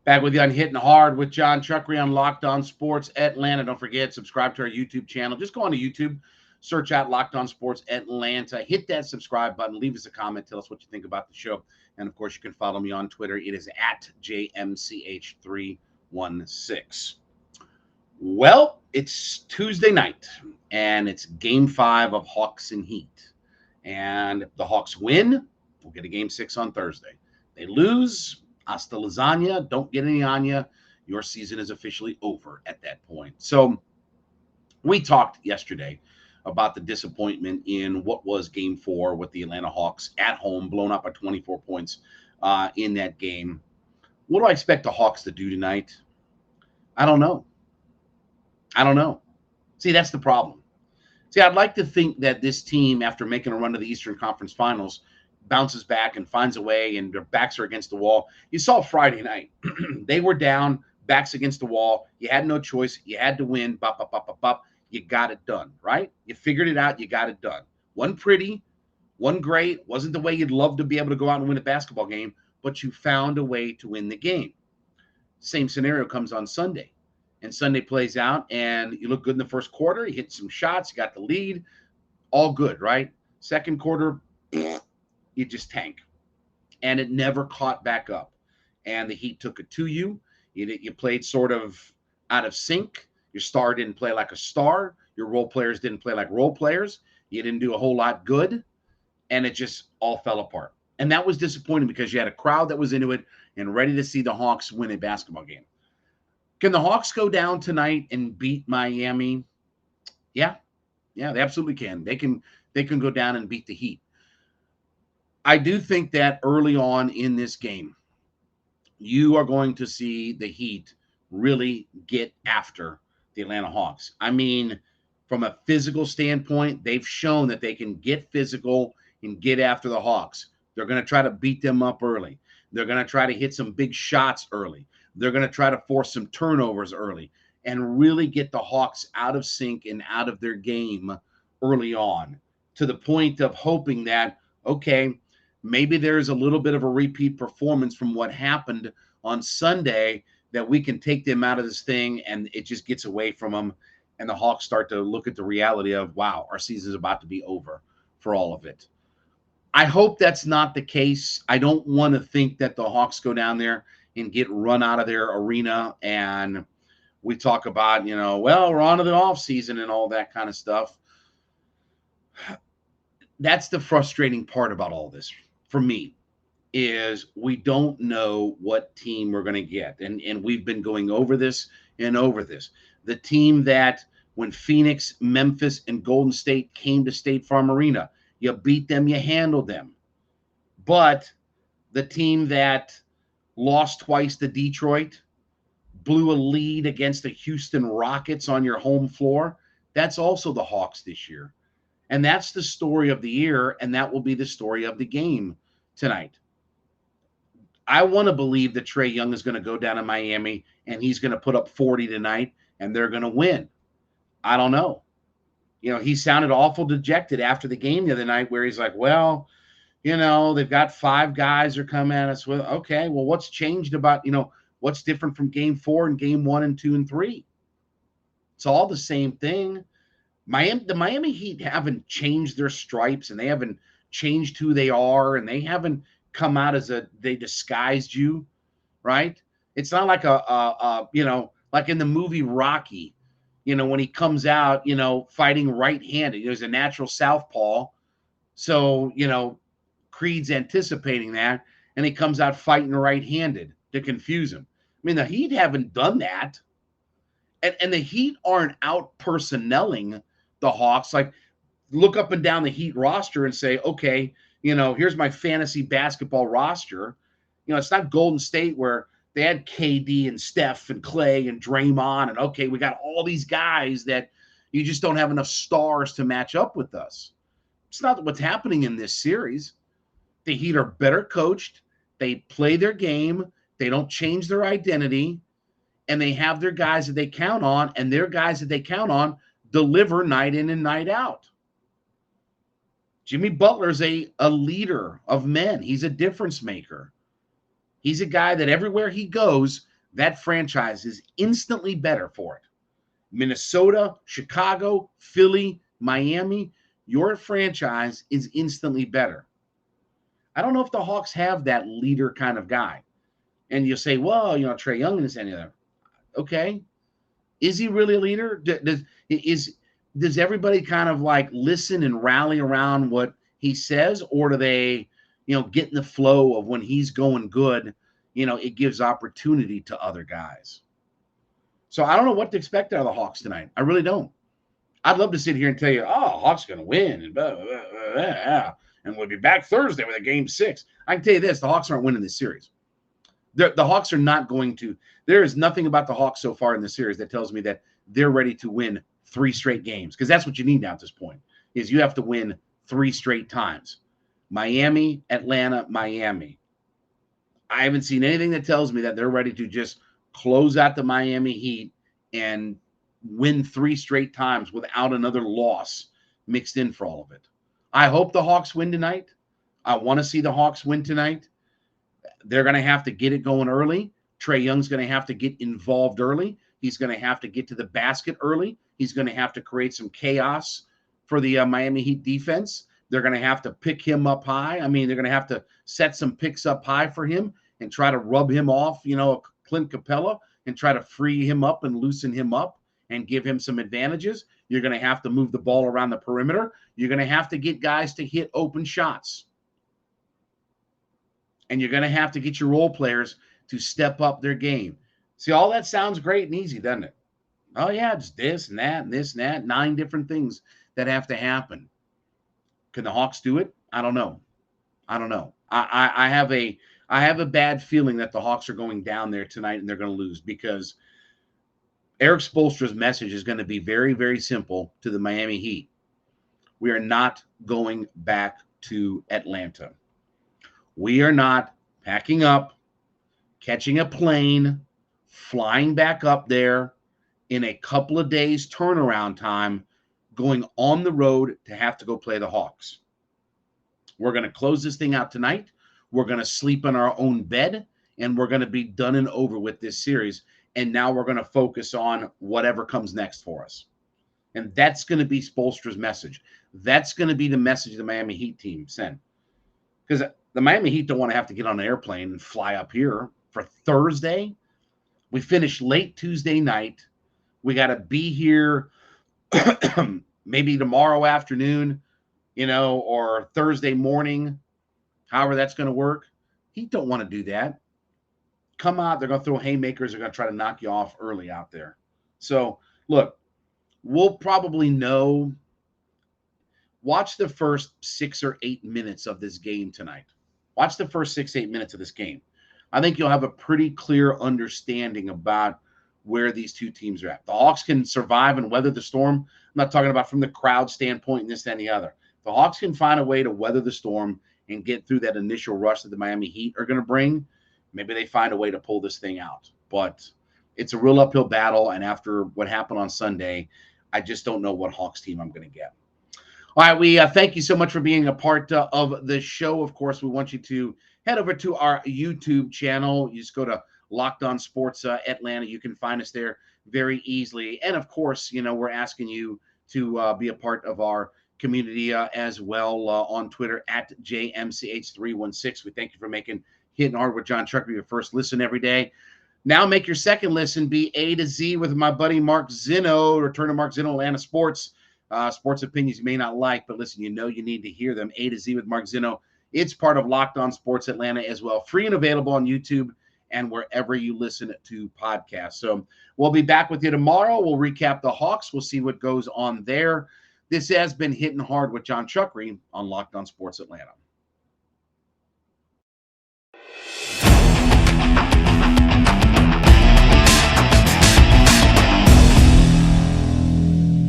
Back with you on Hitting Hard with Jon Chuckery on Locked On Sports Atlanta. Don't forget, subscribe to our YouTube channel. Just go on to YouTube, search out Locked On Sports Atlanta. Hit that subscribe button. Leave us a comment. Tell us what you think about the show. And, of course, you can follow me on Twitter. It is at JMCH316. Well, it's Tuesday night, and it's Game 5 of Hawks and Heat. And if the Hawks win, we'll get a Game 6 on Thursday. They lose, hasta lasagna, don't get any on you. Your season is officially over at that point. So we talked yesterday about the disappointment in what was Game 4 with the Atlanta Hawks at home, blown up by 24 points in that game. What do I expect the Hawks to do tonight? I don't know. See, that's the problem. See, I'd like to think that this team, after making a run to the Eastern Conference Finals, bounces back and finds a way, and their backs are against the wall. You saw Friday night. They were down, backs against the wall. You had no choice. You had to win. Bop, bop, bop, bop, bop. You got it done, right? You figured it out. You got it done. Wasn't pretty, wasn't great, wasn't the way you'd love to be able to go out and win a basketball game, but you found a way to win the game. Same scenario comes on Sunday. And Sunday plays out, and you look good in the first quarter. You hit some shots. You got the lead. All good, right? Second quarter, you just tank. And it never caught back up. And the Heat took it to you. You played sort of out of sync. Your star didn't play like a star. Your role players didn't play like role players. You didn't do a whole lot good. And it just all fell apart. And that was disappointing because you had a crowd that was into it and ready to see the Hawks win a basketball game. Can the Hawks go down tonight and beat Miami? Yeah, they absolutely can. They can go down and beat the Heat. I do think that early on in this game, you are going to see the Heat really get after the Atlanta Hawks. I mean, from a physical standpoint, they've shown that they can get physical and get after the Hawks. They're going to try to beat them up early. They're going to try to hit some big shots early. They're going to try to force some turnovers early and really get the Hawks out of sync and out of their game early on, to the point of hoping that, okay, maybe there's a little bit of a repeat performance from what happened on Sunday, that we can take them out of this thing and it just gets away from them. And the Hawks start to look at the reality of, wow, our season is about to be over for all of it. I hope that's not the case. I don't want to think that the Hawks go down there and get run out of their arena. And we talk about, well, we're on to the off season and all that kind of stuff. That's the frustrating part about all this for me, is we don't know what team we're going to get. And we've been going over this and over this. The team that when Phoenix, Memphis, and Golden State came to State Farm Arena, you beat them, you handled them. But the team that lost twice to Detroit, blew a lead against the Houston Rockets on your home floor, that's also the Hawks this year. And that's the story of the year, and that will be the story of the game tonight. I want to believe that Trae Young is going to go down to Miami and he's going to put up 40 tonight and they're going to win. I don't know. He sounded awful dejected after the game the other night, where he's like, well, they've got 5 guys are coming at us with, okay, well, what's changed about, what's different from Game 4 and Game 1 and 2 and 3? It's all the same thing. The Miami Heat haven't changed their stripes, and they haven't changed who they are, and they haven't come out as they disguised you, right? It's not like like in the movie Rocky, when he comes out, fighting right-handed. He's a natural southpaw. So, Creed's anticipating that, and he comes out fighting right-handed to confuse him. I mean, the Heat haven't done that. And the Heat aren't out personnelling the Hawks. Like, look up and down the Heat roster and say, okay, here's my fantasy basketball roster. It's not Golden State where they had KD and Steph and Clay and Draymond, and okay, we got all these guys that you just don't have enough stars to match up with us. It's not what's happening in this series. The Heat are better coached. They play their game. They don't change their identity. And they have their guys that they count on, and their guys that they count on deliver night in and night out. Jimmy Butler's a leader of men. He's a difference maker. He's a guy that everywhere he goes, that franchise is instantly better for it. Minnesota, Chicago, Philly, Miami, your franchise is instantly better. I don't know if the Hawks have that leader kind of guy. And you say, well, Trae Young and this and the other. Okay. Is he really a leader? Does everybody kind of like listen and rally around what he says, or do they, get in the flow of when he's going good, it gives opportunity to other guys. So I don't know what to expect out of the Hawks tonight. I really don't. I'd love to sit here and tell you, oh, Hawks going to win and blah, blah, blah, blah, and we'll be back Thursday with a game 6. I can tell you this, the Hawks aren't winning this series. The Hawks are not going to. There is nothing about the Hawks so far in the series that tells me that they're ready to win 3 straight games, because that's what you need now at this point, is you have to win 3 straight times. Miami, Atlanta, Miami. I haven't seen anything that tells me that they're ready to just close out the Miami Heat and win 3 straight times without another loss mixed in for all of it. I hope the Hawks win tonight. I want to see the Hawks win tonight. They're going to have to get it going early. Trae Young's going to have to get involved early. He's going to have to get to the basket early. He's going to have to create some chaos for the Miami Heat defense. They're going to have to pick him up high. I mean, they're going to have to set some picks up high for him and try to rub him off, Clint Capella, and try to free him up and loosen him up and give him some advantages. You're going to have to move the ball around the perimeter. You're going to have to get guys to hit open shots. And you're going to have to get your role players to step up their game. See, all that sounds great and easy, doesn't it? Oh, yeah, it's this and that and this and that. 9 different things that have to happen. Can the Hawks do it? I don't know. I have a bad feeling that the Hawks are going down there tonight and they're going to lose, because Eric Spoelstra's message is going to be very, very simple to the Miami Heat. We are not going back to Atlanta. We are not packing up, catching a plane, flying back up there in a couple of days turnaround time, going on the road to have to go play the Hawks. We're going to close this thing out tonight. We're going to sleep in our own bed, and we're going to be done and over with this series. And now we're going to focus on whatever comes next for us. And that's going to be Spoelstra's message. That's going to be the message the Miami Heat team sent. Because the Miami Heat don't want to have to get on an airplane and fly up here for Thursday. We finish late Tuesday night. We got to be here maybe tomorrow afternoon, or Thursday morning, however that's going to work. Heat don't want to do that. Come out, they're going to throw haymakers. They're going to try to knock you off early out there. So, look, we'll probably know. Watch the first 6 or 8 minutes of this game tonight. Watch the first 6-8 minutes of this game. I think you'll have a pretty clear understanding about where these two teams are at. The Hawks can survive and weather the storm. I'm not talking about from the crowd standpoint and this and the other. The Hawks can find a way to weather the storm and get through that initial rush that the Miami Heat are going to bring. Maybe they find a way to pull this thing out. But it's a real uphill battle, and after what happened on Sunday, I just don't know what Hawks team I'm going to get. All right, we thank you so much for being a part of the show. Of course, we want you to head over to our YouTube channel. You just go to Locked On Sports Atlanta. You can find us there very easily. And, of course, we're asking you to be a part of our community as well on Twitter at JMCH316. We thank you for making Hittin Hard with Jon Chuckery your first listen every day. Now make your second listen be A to Z with my buddy Mark Zinno. Return to Mark Zinno, Atlanta Sports. Sports opinions you may not like, but listen, you need to hear them. A to Z with Mark Zinno. It's part of Locked On Sports Atlanta as well. Free and available on YouTube and wherever you listen to podcasts. So we'll be back with you tomorrow. We'll recap the Hawks. We'll see what goes on there. This has been Hittin Hard with Jon Chuckery on Locked On Sports Atlanta.